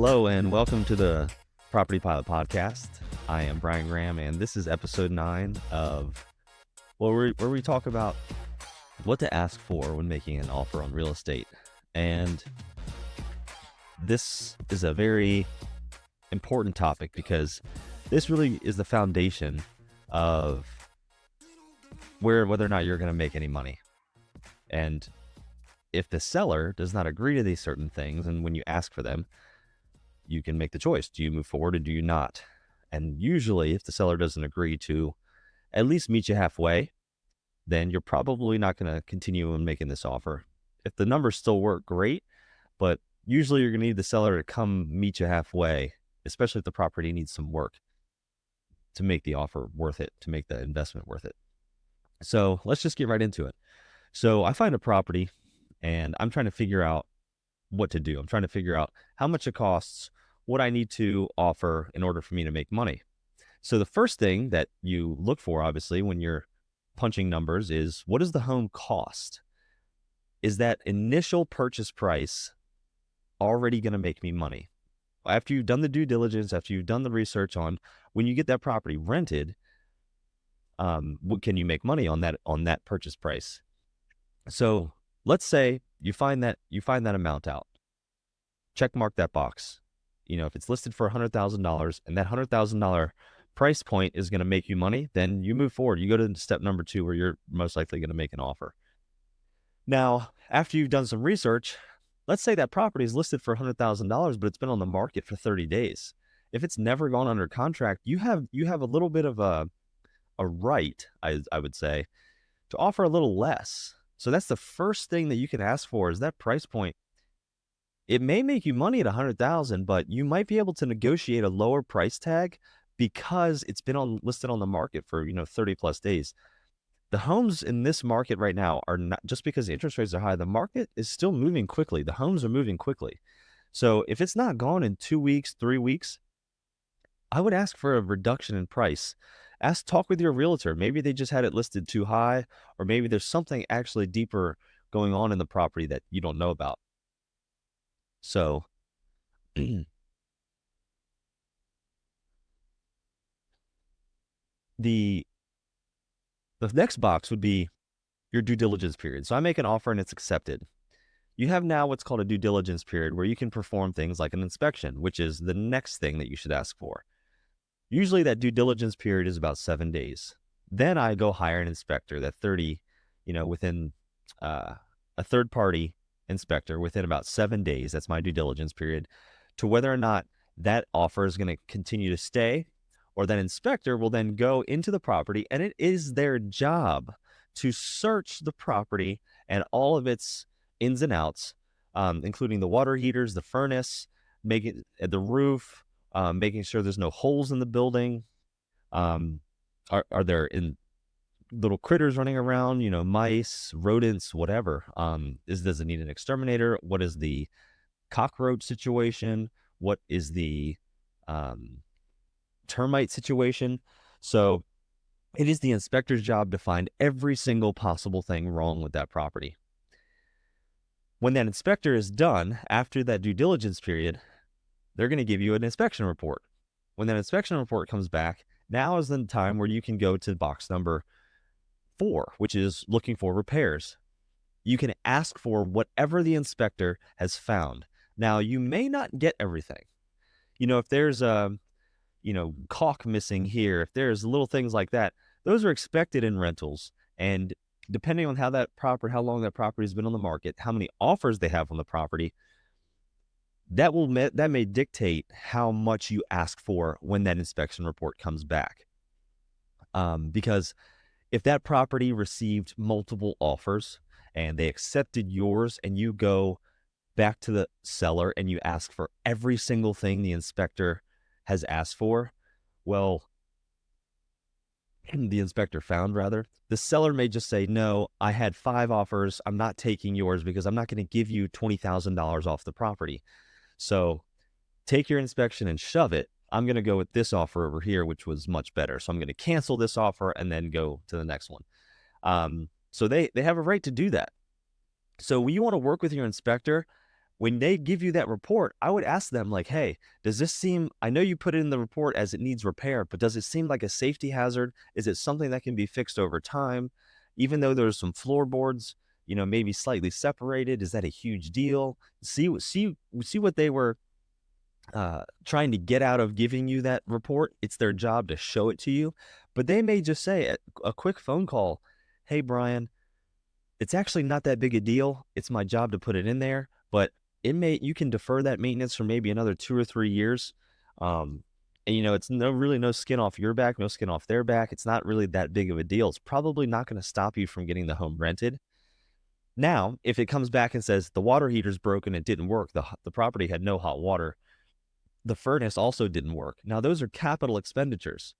Hello and welcome to the Property Pilot Podcast. I am Brian Graham, and this is episode 9 of where we talk about what to ask for when making an offer on real estate. And this is a very important topic because this really is the foundation of whether or not you're going to make any money. And if the seller does not agree to these certain things, and when you ask for them, you can make the choice. Do you move forward or do you not? And usually if the seller doesn't agree to at least meet you halfway, then you're probably not going to continue in making this offer. If the numbers still work, great, but usually you're going to need the seller to come meet you halfway, especially if the property needs some work to make the offer worth it, to make the investment worth it. So let's just get right into it. So I find a property and I'm trying to figure out what to do. I'm trying to figure out how much it costs, what I need to offer in order for me to make money. So the first thing that you look for, obviously, when you're punching numbers is, what does the home cost? Is that initial purchase price already going to make me money? After you've done the due diligence, after you've done the research on when you get that property rented, what can you make money on that purchase price? So let's say you find that amount out. Check mark that box. If it's listed for $100,000 and that $100,000 price point is going to make you money, then you move forward. You go to step number 2, where you're most likely going to make an offer. Now, after you've done some research, let's say that property is listed for $100,000, but it's been on the market for 30 days. If it's never gone under contract, you have a little bit of a right, I would say, to offer a little less. So that's the first thing that you can ask for, is that price point. It may make you money at $100,000, but you might be able to negotiate a lower price tag because it's been listed on the market for 30 plus days. The homes in this market right now are not, just because the interest rates are high, the market is still moving quickly. The homes are moving quickly. So if it's not gone in 2 weeks, 3 weeks, I would ask for a reduction in price. Talk with your realtor. Maybe they just had it listed too high, or maybe there's something actually deeper going on in the property that you don't know about. So the next box would be your due diligence period. So I make an offer and it's accepted. You have now what's called a due diligence period, where you can perform things like an inspection, which is the next thing that you should ask for. Usually that due diligence period is about 7 days. Then I go hire an inspector, within a third party inspector within about 7 days. That's my due diligence period, to whether or not that offer is going to continue to stay, or that inspector will then go into the property, and it is their job to search the property and all of its ins and outs, including the water heaters, the furnace, making the roof, making sure there's no holes in the building. Are there in little critters running around, mice, rodents, whatever? Does it need an exterminator? What is the cockroach situation? What is the termite situation? So it is the inspector's job to find every single possible thing wrong with that property. When that inspector is done, after that due diligence period, they're going to give you an inspection report. When that inspection report comes back, now is the time where you can go to box number 4, which is looking for repairs. You can ask for whatever the inspector has found. Now, you may not get everything. If there's a caulk missing here, if there's little things like that, those are expected in rentals. And depending on how long that property has been on the market, how many offers they have on the property, that may dictate how much you ask for when that inspection report comes back. Because if that property received multiple offers and they accepted yours, and you go back to the seller and you ask for every single thing the inspector has asked for, well, the inspector found, rather, the seller may just say, no, I had 5 offers. I'm not taking yours because I'm not going to give you $20,000 off the property. So take your inspection and shove it. I'm going to go with this offer over here, which was much better. So I'm going to cancel this offer and then go to the next one. So they have a right to do that. So you want to work with your inspector when they give you that report, I would ask them like, hey, does this seem, I know you put it in the report as it needs repair, but does it seem like a safety hazard? Is it something that can be fixed over time? Even though there's some floorboards, maybe slightly separated, is that a huge deal? See what they were trying to get out of giving you that report. It's their job to show it to you, but they may just say a quick phone call, hey, Brian, it's actually not that big a deal. It's my job to put it in there, but you can defer that maintenance for maybe another 2 or 3 years. And it's really no skin off your back, no skin off their back. It's not really that big of a deal. It's probably not going to stop you from getting the home rented. Now, if it comes back and says the water heater's broken, it didn't work, the property had no hot water, the furnace also didn't work. Now, those are capital expenditures.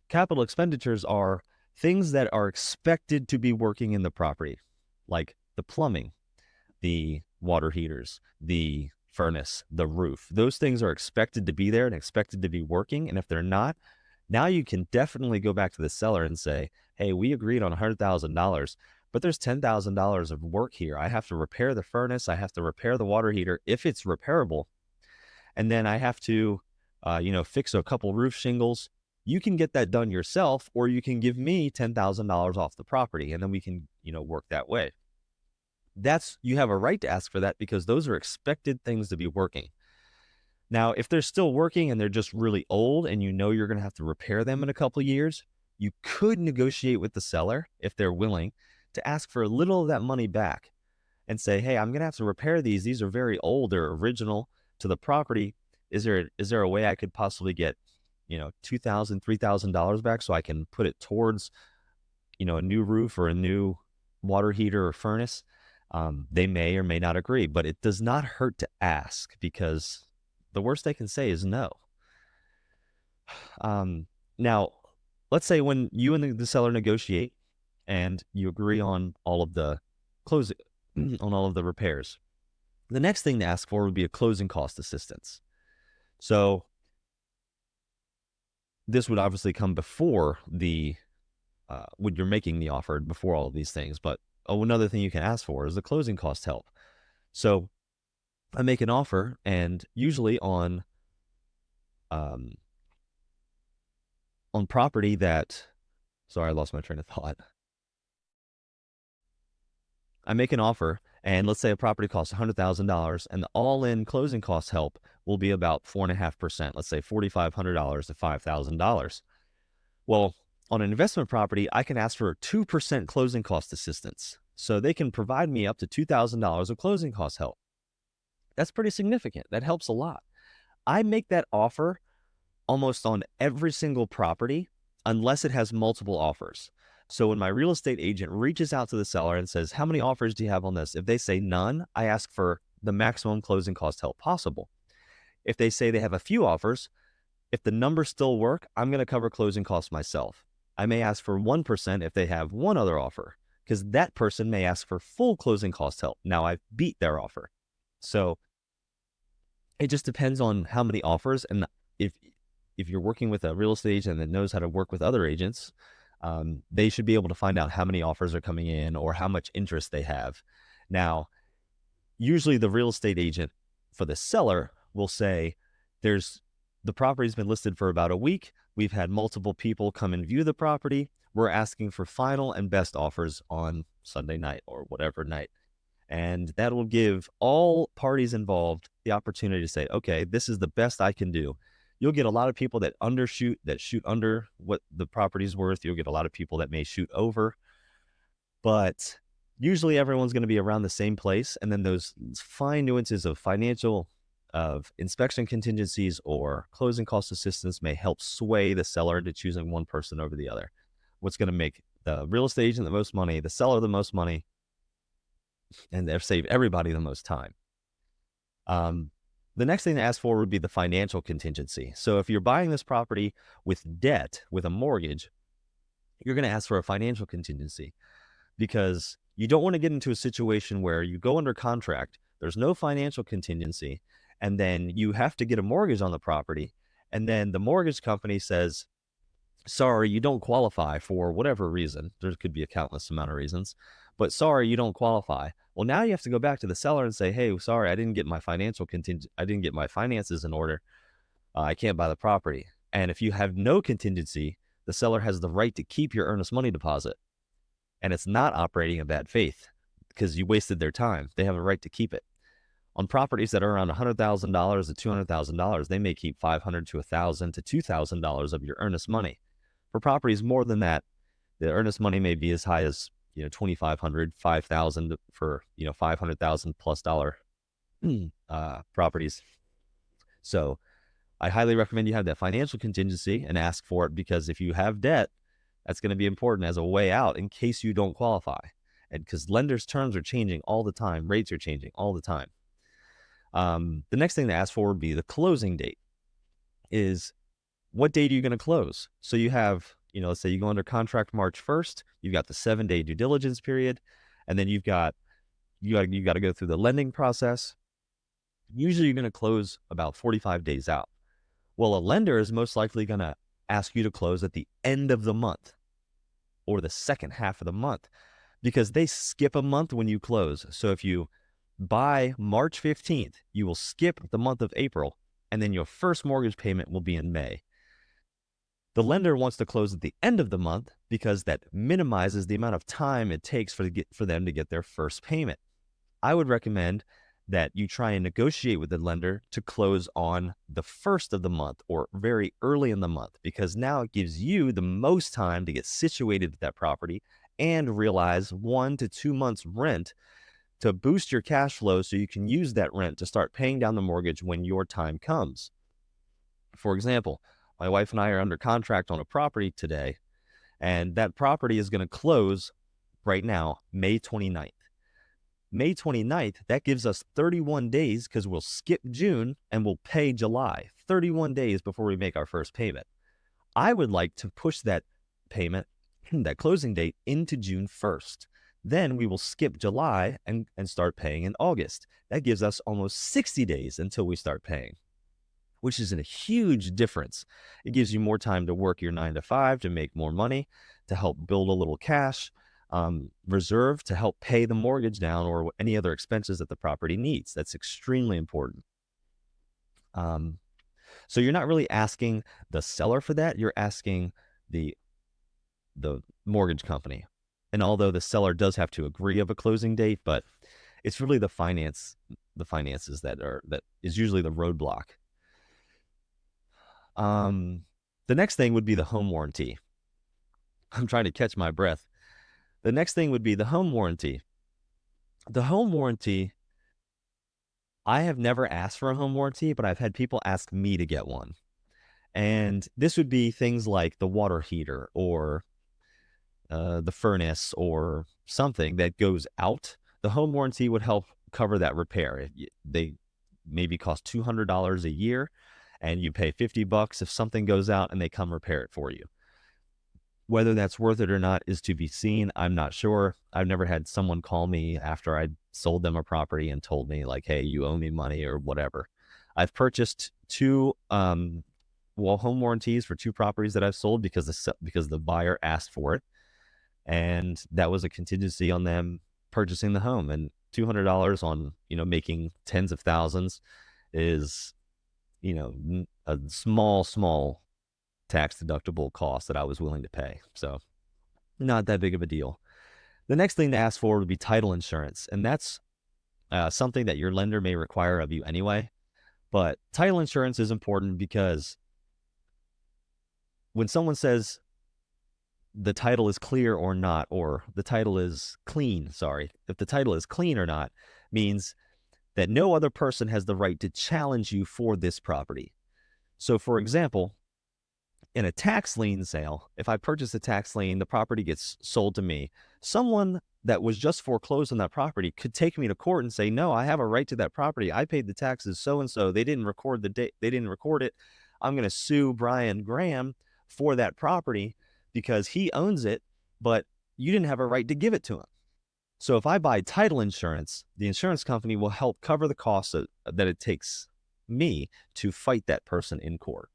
Capital expenditures are things that are expected to be working in the property, like the plumbing, the water heaters, the furnace, the roof. Those things are expected to be there and expected to be working. And if they're not, now you can definitely go back to the seller and say, hey, we agreed on $100,000, but there's $10,000 of work here. I have to repair the furnace. I have to repair the water heater if it's repairable. And then I have to, fix a couple roof shingles. You can get that done yourself, or you can give me $10,000 off the property, and then we can, work that way. You have a right to ask for that because those are expected things to be working. Now, if they're still working and they're just really old and you're going to have to repair them in a couple of years, you could negotiate with the seller, if they're willing, to ask for a little of that money back and say, hey, I'm going to have to repair these. These are very old. They're original to the property. Is there a way I could possibly get, $2,000, $3,000 back so I can put it towards, a new roof or a new water heater or furnace? They may or may not agree, but it does not hurt to ask because the worst they can say is no. Now, let's say when you and the seller negotiate and you agree on all of the closing, on all of the repairs, the next thing to ask for would be a closing cost assistance. So this would obviously come before when you're making the offer, before all of these things. But another thing you can ask for is the closing cost help. So I make an offer, and usually on property that, sorry, I lost my train of thought. I make an offer, and let's say a property costs $100,000, and the all-in closing cost help will be about 4.5%. Let's say $4,500 to $5,000. Well, on an investment property, I can ask for a 2% closing cost assistance. So they can provide me up to $2,000 of closing cost help. That's pretty significant. That helps a lot. I make that offer almost on every single property unless it has multiple offers. So when my real estate agent reaches out to the seller and says, how many offers do you have on this? If they say none, I ask for the maximum closing cost help possible. If they say they have a few offers, if the numbers still work, I'm going to cover closing costs myself. I may ask for 1% if they have one other offer, because that person may ask for full closing cost help. Now I've beat their offer. So it just depends on how many offers. And if you're working with a real estate agent that knows how to work with other agents, they should be able to find out how many offers are coming in or how much interest they have. Now, usually the real estate agent for the seller will say, the property's been listed for about a week. We've had multiple people come and view the property. We're asking for final and best offers on Sunday night or whatever night. And that will give all parties involved the opportunity to say, okay, this is the best I can do. You'll get a lot of people that undershoot, that shoot under what the property's worth. You'll get a lot of people that may shoot over. But usually everyone's going to be around the same place. And then those fine nuances of inspection contingencies or closing cost assistance may help sway the seller into choosing one person over the other. What's going to make the real estate agent the most money, the seller the most money, and save everybody the most time. The next thing to ask for would be the financial contingency. So if you're buying this property with debt, with a mortgage, you're going to ask for a financial contingency because you don't want to get into a situation where you go under contract, there's no financial contingency, and then you have to get a mortgage on the property. And then the mortgage company says, sorry, you don't qualify for whatever reason. There could be a countless amount of reasons, but sorry, you don't qualify. Well, now you have to go back to the seller and say, hey, sorry, I didn't get my I didn't get my finances in order. I can't buy the property. And if you have no contingency, the seller has the right to keep your earnest money deposit. And it's not operating in bad faith because you wasted their time. They have a right to keep it. On properties that are around $100,000 to $200,000, they may keep $500 to $1,000 to $2,000 of your earnest money. For properties more than that, the earnest money may be as high as $2,500, $5,000 for $500,000 plus dollar properties. So I highly recommend you have that financial contingency and ask for it, because if you have debt, that's going to be important as a way out in case you don't qualify. And because lenders' terms are changing all the time, rates are changing all the time. The next thing to ask for would be the closing date. Is what date are you going to close? So you have, let's say you go under contract March 1st, you've got the 7-day due diligence period, and then you got to go through the lending process. Usually you're going to close about 45 days out. Well, a lender is most likely going to ask you to close at the end of the month or the second half of the month, because they skip a month when you close. So if you buy March 15th, you will skip the month of April, and then your first mortgage payment will be in May. The lender wants to close at the end of the month because that minimizes the amount of time it takes for them to get their first payment. I would recommend that you try and negotiate with the lender to close on the first of the month or very early in the month, because now it gives you the most time to get situated with that property and realize 1 to 2 months rent to boost your cash flow so you can use that rent to start paying down the mortgage when your time comes. For example, my wife and I are under contract on a property today, and that property is going to close right now, May 29th. May 29th, that gives us 31 days, because we'll skip June and we'll pay July, 31 days before we make our first payment. I would like to push that payment, that closing date, into June 1st. Then we will skip July and start paying in August. That gives us almost 60 days until we start paying, which is a huge difference. It gives you more time to work your 9 to 5 to make more money, to help build a little cash reserve to help pay the mortgage down or any other expenses that the property needs. That's extremely important. So you're not really asking the seller for that. You're asking the mortgage company. And although the seller does have to agree of a closing date, but it's really the finances that is usually the roadblock. The next thing would be the home warranty. I'm trying to catch my breath. The next thing would be the home warranty. The home warranty, I have never asked for a home warranty, but I've had people ask me to get one. And this would be things like the water heater or the furnace or something that goes out. The home warranty would help cover that repair. They maybe cost $200 a year, and you pay $50 if something goes out and they come repair it for you. Whether that's worth it or not is to be seen. I'm not sure. I've never had someone call me after I sold them a property and told me like, hey, you owe me money or whatever. I've purchased 2 home warranties for 2 properties that I've sold because the buyer asked for it. And that was a contingency on them purchasing the home. And $200 on, making tens of thousands is, a small tax deductible cost that I was willing to pay. So not that big of a deal. The next thing to ask for would be title insurance. And that's something that your lender may require of you anyway. But title insurance is important because when someone says the title is clear or not, or the title is clean, if the title is clean or not, means that no other person has the right to challenge you for this property. So for example, in a tax lien sale, if I purchase a tax lien, the property gets sold to me. Someone that was just foreclosed on that property could take me to court and say, no, I have a right to that property. I paid the taxes so-and-so. They didn't record the date. They didn't record it. I'm going to sue Brian Graham for that property because he owns it, but you didn't have a right to give it to him. So if I buy title insurance, the insurance company will help cover the costs that it takes me to fight that person in court.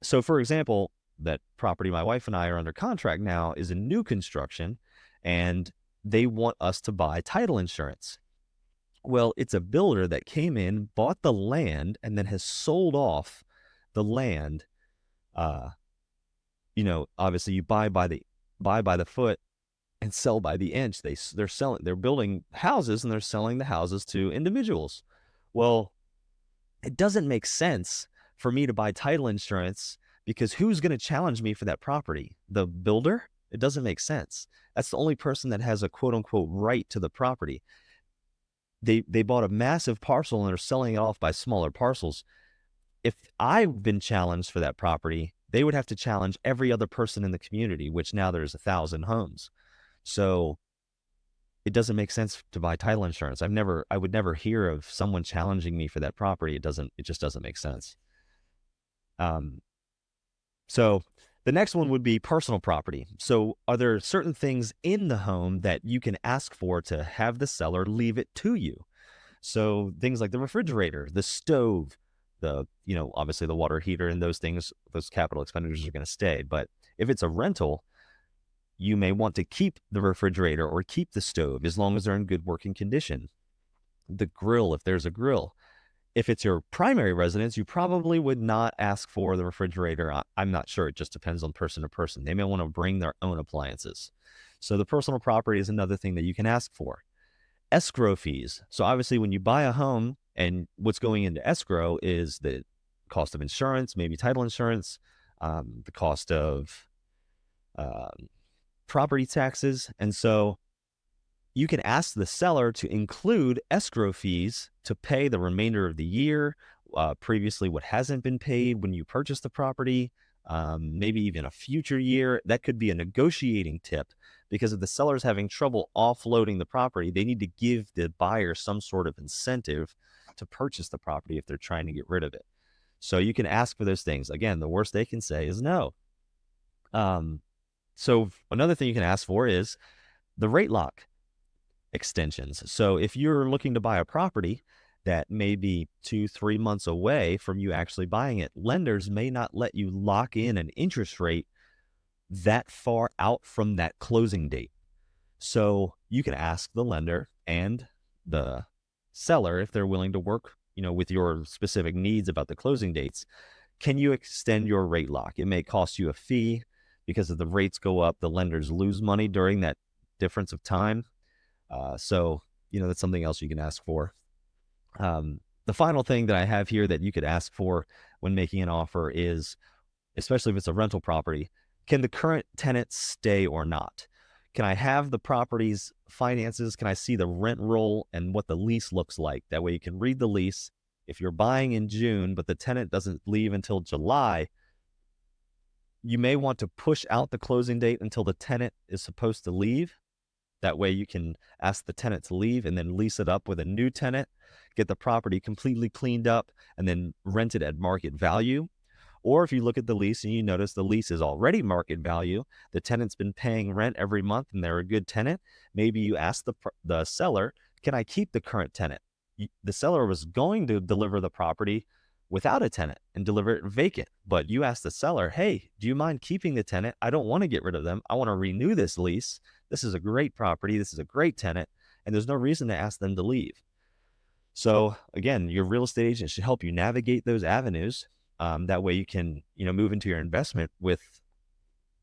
So for example, that property my wife and I are under contract now is a new construction, and they want us to buy title insurance. Well, it's a builder that came in, bought the land, and then has sold off the land. Uh, Obviously you buy by the foot and sell by the inch. They're building houses and they're selling the houses to individuals. Well, it doesn't make sense for me to buy title insurance because who's going to challenge me for that property? The builder? It doesn't make sense. That's the only person that has a quote unquote right to the property. They bought a massive parcel and are selling it off by smaller parcels. If I've been challenged for that property, they would have to challenge every other person in the community, which now there's 1,000 homes. So it doesn't make sense to buy title insurance. I would never hear of someone challenging me for that property. It just doesn't make sense. So the next one would be personal property. So are there certain things in the home that you can ask for to have the seller leave it to you? So things like the refrigerator, the stove, obviously the water heater and those things, those capital expenditures are going to stay. But if it's a rental, you may want to keep the refrigerator or keep the stove as long as they're in good working condition. The grill, if there's a grill. If it's your primary residence, you probably would not ask for the refrigerator. I'm not sure. It just depends on person to person. They may want to bring their own appliances. So the personal property is another thing that you can ask for. Escrow fees. So obviously when you buy a home, and what's going into escrow is the cost of insurance, maybe title insurance, the cost of property taxes. And so you can ask the seller to include escrow fees to pay the remainder of the year, previously what hasn't been paid when you purchase the property, maybe even a future year. That could be a negotiating tip, because if the seller's having trouble offloading the property, they need to give the buyer some sort of incentive to purchase the property if they're trying to get rid of it. So you can ask for those things. Again, the worst they can say is no. So another thing you can ask for is the rate lock extensions. So if you're looking to buy a property that may be 2-3 months away from you actually buying it, lenders may not let you lock in an interest rate that far out from that closing date. So you can ask the lender and the seller, if they're willing to work, with your specific needs about the closing dates, can you extend your rate lock? It may cost you a fee because if the rates go up, the lenders lose money during that difference of time. So that's something else you can ask for. The final thing that I have here that you could ask for when making an offer is, especially if it's a rental property, can the current tenant stay or not? Can I have the property's finances? Can I see the rent roll and what the lease looks like? That way you can read the lease. If you're buying in June, but the tenant doesn't leave until July, you may want to push out the closing date until the tenant is supposed to leave. That way you can ask the tenant to leave and then lease it up with a new tenant, get the property completely cleaned up, and then rent it at market value. Or if you look at the lease and you notice the lease is already market value, the tenant's been paying rent every month and they're a good tenant, maybe you ask the seller, can I keep the current tenant? The seller was going to deliver the property without a tenant and deliver it vacant, but you ask the seller, hey, do you mind keeping the tenant? I don't want to get rid of them. I want to renew this lease. This is a great property. This is a great tenant, and there's no reason to ask them to leave. So again, your real estate agent should help you navigate those avenues. That way you can, move into your investment with,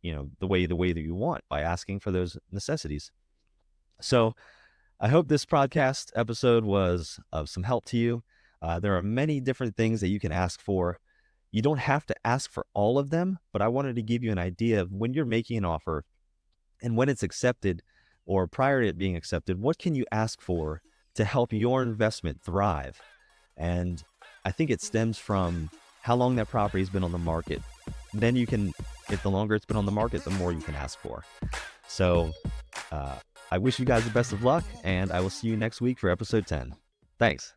the way that you want by asking for those necessities. So I hope this podcast episode was of some help to you. There are many different things that you can ask for. You don't have to ask for all of them, but I wanted to give you an idea of when you're making an offer and when it's accepted or prior to it being accepted, what can you ask for to help your investment thrive? And I think it stems from how long that property has been on the market. Then you can, if the longer it's been on the market, the more you can ask for. So I wish you guys the best of luck, and I will see you next week for episode 10. Thanks.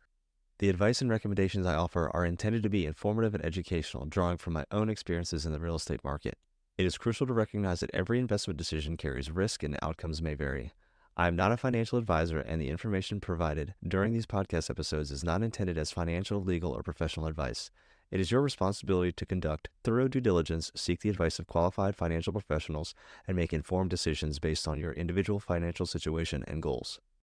The advice and recommendations I offer are intended to be informative and educational, drawing from my own experiences in the real estate market. It is crucial to recognize that every investment decision carries risk and outcomes may vary. I am not a financial advisor, and the information provided during these podcast episodes is not intended as financial, legal, or professional advice. It is your responsibility to conduct thorough due diligence, seek the advice of qualified financial professionals, and make informed decisions based on your individual financial situation and goals.